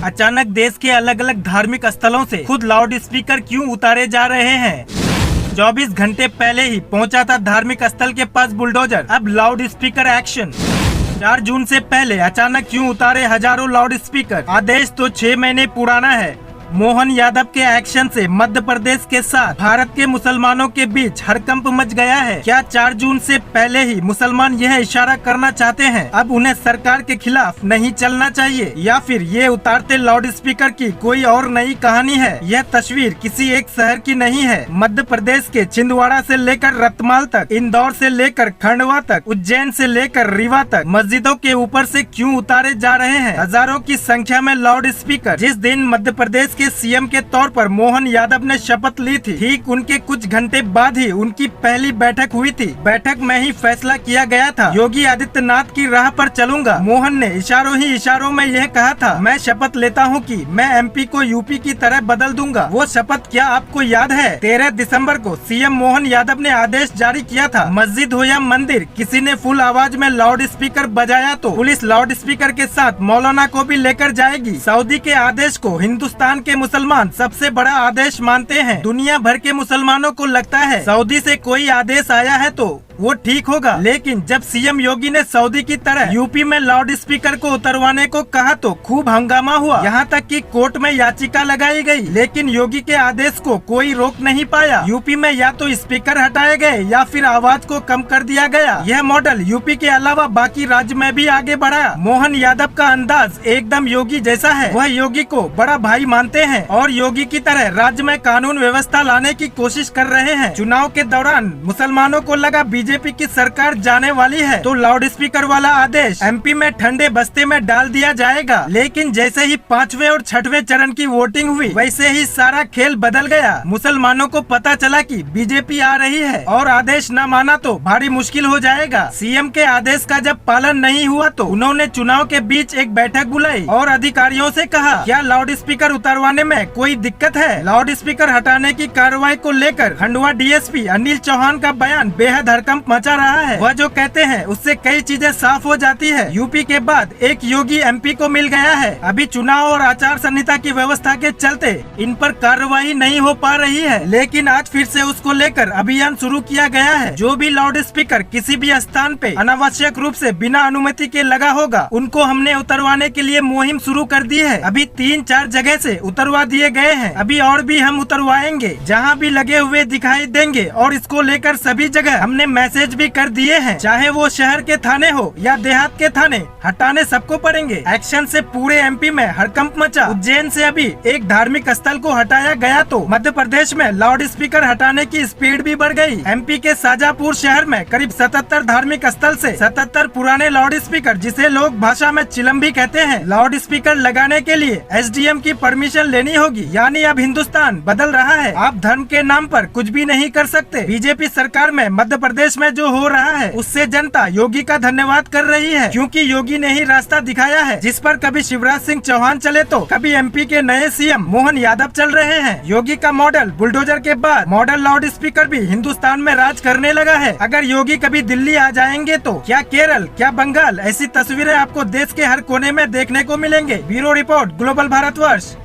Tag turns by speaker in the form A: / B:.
A: अचानक देश के अलग अलग धार्मिक स्थलों से खुद लाउड स्पीकर क्यों उतारे जा रहे हैं? 24 घंटे पहले ही पहुंचा था धार्मिक स्थल के पास बुलडोजर, अब लाउड स्पीकर एक्शन। 4 जून से पहले अचानक क्यों उतारे हजारों लाउड स्पीकर? आदेश तो 6 महीने पुराना है। मोहन यादव के एक्शन से मध्य प्रदेश के साथ भारत के मुसलमानों के बीच हड़कंप मच गया है। क्या 4 जून से पहले ही मुसलमान यह इशारा करना चाहते हैं अब उन्हें सरकार के खिलाफ नहीं चलना चाहिए, या फिर ये उतारते लाउड स्पीकर की कोई और नई कहानी है? यह तस्वीर किसी एक शहर की नहीं है। मध्य प्रदेश के छिंदवाड़ा से लेकर रतमाल तक, इंदौर से लेकर खंडवा तक, उज्जैन से लेकर रीवा तक मस्जिदों के ऊपर से क्यों उतारे जा रहे हैं हजारों की संख्या में लाउड स्पीकर? जिस दिन मध्य प्रदेश के सीएम के तौर पर मोहन यादव ने शपथ ली थी, ठीक उनके कुछ घंटे बाद ही उनकी पहली बैठक हुई थी। बैठक में ही फैसला किया गया था, योगी आदित्यनाथ की राह पर चलूंगा। मोहन ने इशारों में यह कहा था, मैं शपथ लेता हूं कि मैं एमपी को यूपी की तरह बदल दूंगा। वो शपथ क्या आपको याद है? 13 दिसंबर को सीएम मोहन यादव ने आदेश जारी किया था, मस्जिद हो या मंदिर, किसी ने फुल आवाज में लाउड स्पीकर बजाया तो पुलिस लाउड स्पीकर के साथ मौलाना को भी लेकर जाएगी। सऊदी के आदेश को हिंदुस्तान के मुसलमान सबसे बड़ा आदेश मानते हैं। दुनिया भर के मुसलमानों को लगता है सऊदी से कोई आदेश आया है तो वो ठीक होगा, लेकिन जब सीएम योगी ने सऊदी की तरह यूपी में लाउड स्पीकर को उतरवाने को कहा तो खूब हंगामा हुआ। यहाँ तक कि कोर्ट में याचिका लगाई गई, लेकिन योगी के आदेश को कोई रोक नहीं पाया। यूपी में या तो स्पीकर हटाए गए या फिर आवाज को कम कर दिया गया। यह मॉडल यूपी के अलावा बाकी राज्य में भी आगे बढ़ा। मोहन यादव का अंदाज एकदम योगी जैसा है। वह योगी को बड़ा भाई मानते हैं और योगी की तरह राज्य में कानून व्यवस्था लाने की कोशिश कर रहे हैं। चुनाव के दौरान मुसलमानों को लगा बीजेपी की सरकार जाने वाली है तो लाउड स्पीकर वाला आदेश एमपी में ठंडे बस्ते में डाल दिया जाएगा। लेकिन जैसे ही 5वें और 6वें चरण की वोटिंग हुई, वैसे ही सारा खेल बदल गया। मुसलमानों को पता चला कि बीजेपी आ रही है और आदेश न माना तो भारी मुश्किल हो जाएगा। सीएम के आदेश का जब पालन नहीं हुआ तो उन्होंने चुनाव के बीच एक बैठक बुलाई और अधिकारियों से कहा, क्या लाउड स्पीकर उतारवाने में कोई दिक्कत है? लाउड स्पीकर हटाने की कार्रवाई को लेकर खंडवा डीएसपी अनिल चौहान का बयान बेहद हड़कंप मचा रहा है। वह जो कहते हैं उससे कई चीजें साफ हो जाती है। यूपी के बाद एक योगी एमपी को मिल गया है। अभी चुनाव और आचार संहिता की व्यवस्था के चलते इन पर कार्रवाई नहीं हो पा रही है, लेकिन आज फिर से उसको लेकर अभियान शुरू किया गया है। जो भी लाउड स्पीकर किसी भी स्थान पे अनावश्यक रूप से बिना अनुमति के लगा होगा, उनको हमने उतरवाने के लिए मुहिम शुरू कर दी है। अभी 3-4 जगह से उतरवा दिए गए हैं, अभी और भी हम उतरवाएंगे। जहाँ भी लगे हुए दिखाई देंगे और इसको लेकर सभी जगह हमने मैसेज भी कर दिए हैं। चाहे वो शहर के थाने हो या देहात के थाने, हटाने सबको पड़ेंगे। एक्शन से पूरे एमपी में हड़कंप मचा। उज्जैन से अभी एक धार्मिक स्थल को हटाया गया तो मध्य प्रदेश में लाउड स्पीकर हटाने की स्पीड भी बढ़ गई। एमपी के शाजापुर शहर में करीब 77 धार्मिक स्थल से 77 पुराने लाउड स्पीकर, जिसे लोग भाषा में चिलम भी कहते हैं, लाउड स्पीकर लगाने के लिए एसडीएम की परमिशन लेनी होगी। यानी अब हिंदुस्तान बदल रहा है। आप धर्म के नाम पर कुछ भी नहीं कर सकते। बीजेपी सरकार में मध्य प्रदेश में जो हो रहा है उससे जनता योगी का धन्यवाद कर रही है, क्योंकि योगी ने ही रास्ता दिखाया है, जिस पर कभी शिवराज सिंह चौहान चले तो कभी एमपी के नए सीएम मोहन यादव चल रहे हैं। योगी का मॉडल बुलडोजर के बाद मॉडल लाउड स्पीकर भी हिंदुस्तान में राज करने लगा है। अगर योगी कभी दिल्ली आ जाएंगे तो क्या केरल, क्या बंगाल, ऐसी तस्वीरें आपको देश के हर कोने में देखने को मिलेंगे। Bureau report, global Bharatvarsh.